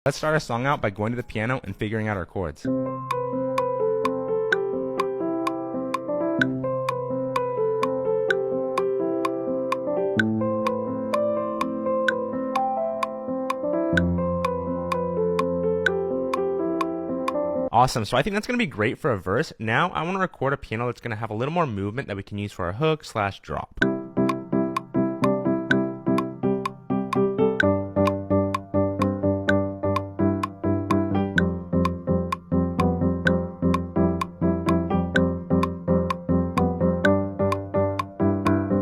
Let's start our song out by going to the piano and figuring out our chords. Awesome, so I think that's going to be great for a verse. Now I want to record a piano that's going to have a little more movement that we can use for our hook / drop.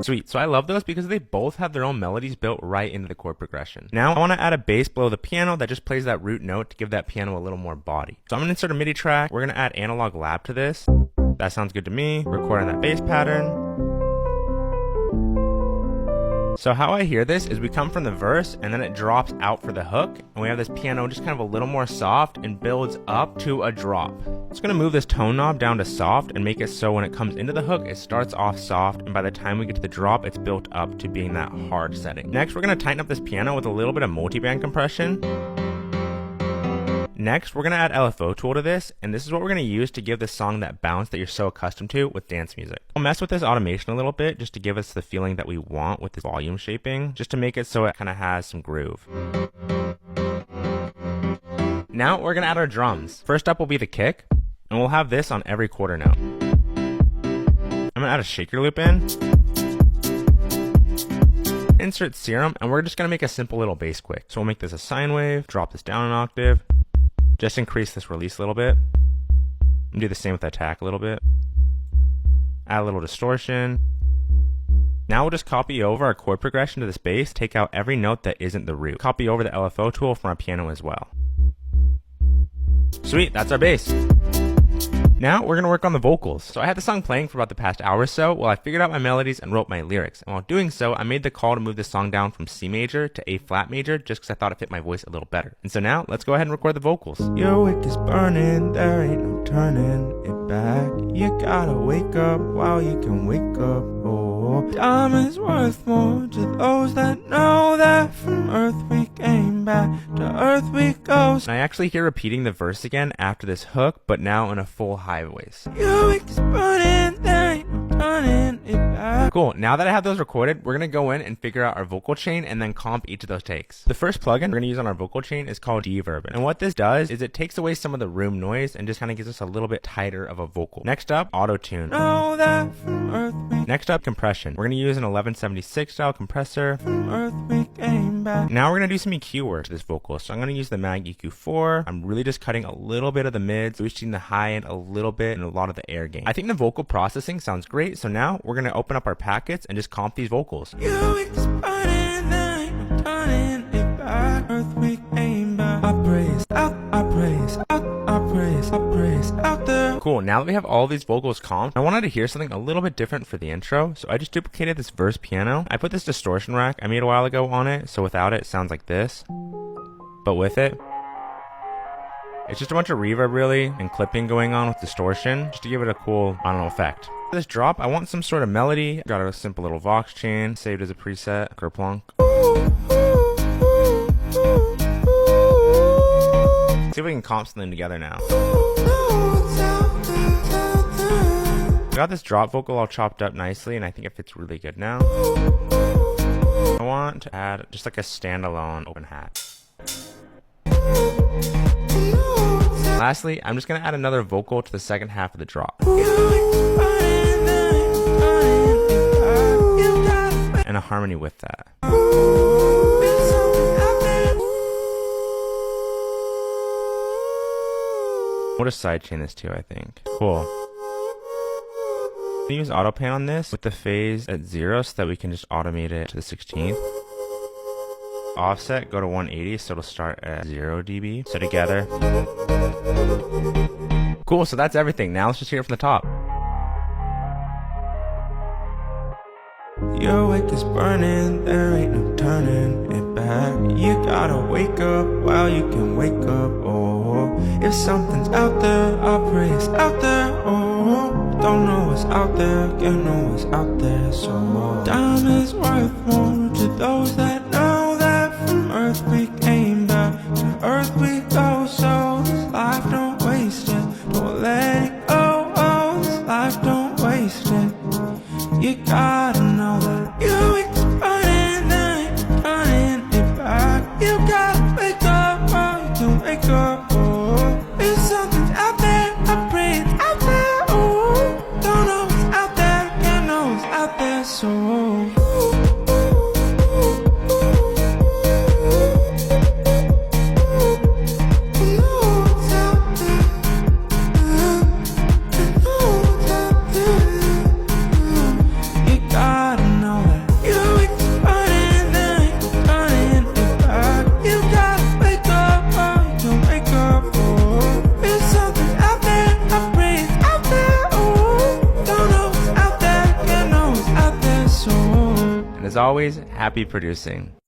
Sweet, so I love those because they both have their own melodies built right into the chord progression. Now I want to add a bass below the piano that just plays that root note to give that piano a little more body. So I'm going to insert a MIDI track. We're going to add analog lab to this. That sounds good to me. Record on that bass pattern. So how I hear this is we come from the verse and then it drops out for the hook, and we have this piano just kind of a little more soft and builds up to a drop. It's going to move this tone knob down to soft and make it so when it comes into the hook it starts off soft, and by the time we get to the drop it's built up to being that hard setting. Next we're going to tighten up this piano with a little bit of multiband compression. Next, we're going to add LFO tool to this, and this is what we're going to use to give this song that bounce that you're so accustomed to with dance music. We'll mess with this automation a little bit just to give us the feeling that we want with the volume shaping, just to make it so it kind of has some groove. Now we're going to add our drums. First up will be the kick, and we'll have this on every quarter note. I'm going to add a shaker loop in. Insert serum, and we're just going to make a simple little bass quick. So we'll make this a sine wave, drop this down an octave. Just increase this release a little bit. And do the same with that attack a little bit. Add a little distortion. Now we'll just copy over our chord progression to this bass, take out every note that isn't the root. Copy over the LFO tool from our piano as well. Sweet, that's our bass. Now we're going to work on the vocals. So I had the song playing for about the past hour or so while I figured out my melodies and wrote my lyrics. And while doing so, I made the call to move this song down from C major to A flat major just because I thought it fit my voice a little better. And so now let's go ahead and record the vocals. Your wick is burning, there ain't no turning it back. You gotta wake up while you can wake up. Oh, time is worth more to those that know that from earth we came back, to earth we go. And I actually hear repeating the verse again after this hook, but now in a full high voice. Your wick is burning, there ain't no turning it back. Cool, now that I have those recorded, we're going to go in and figure out our vocal chain and then comp each of those takes. The first plugin we're going to use on our vocal chain is called Reverb, and what this does is it takes away some of the room noise and just kind of gives us a little bit tighter of a vocal. Next up, auto-tune. Know that from earth we Next up, compression. We're going to use an 1176 style compressor. from earth we came back. Now we're going to do some EQ work to this vocal. So I'm going to use the Mag EQ4. I'm really just cutting a little bit of the mids, boosting the high end a little bit, and a lot of the air gain. I think the vocal processing sounds great, so now we're going to open up our packets and just comp these vocals. Your wick is burning, there ain't no turning it back. Earth we came back. I praise out, I praise out, I praise, I praise out there. Cool, now that we have all these vocals comped, I wanted to hear something a little bit different for the intro, so I just duplicated this verse piano. I put this distortion rack I made a while ago on it, so without it, it sounds like this. But with it, it's just a bunch of reverb really, and clipping going on with distortion, just to give it a cool, I don't know, effect. For this drop, I want some sort of melody. Got a simple little Vox chain, saved as a preset, Kerplunk. See if we can comp something together now. I got this drop vocal all chopped up nicely, and I think it fits really good now. I want to add just like a standalone open hat. Lastly, I'm just going to add another vocal to the second half of the drop. And a harmony with that. We'll just sidechain this too, I think. Cool. We use AutoPan on this with the phase at 0 so that we can just automate it to the 16th. Offset, go to 180 so it'll start at 0 dB. So together. Cool, so that's everything. Now let's just hear it from the top. Your wick is burning, there ain't no turning it back. You gotta wake up while you can wake up. Oh, if something's out there, I praise out there. Oh, don't know what's out there, you know what's out there. So time is worth more to those that know that from earth we came back, to earth we go, so this life don't waste it. Don't let it go, oh, this life don't waste it. You gotta know that you keep running, then you're turning it back. You gotta wake up, oh, you can wake up, oh. If something's out there, I pray it's out there, oh. Don't know what's out there, can't know what's out there, so And as always, happy producing.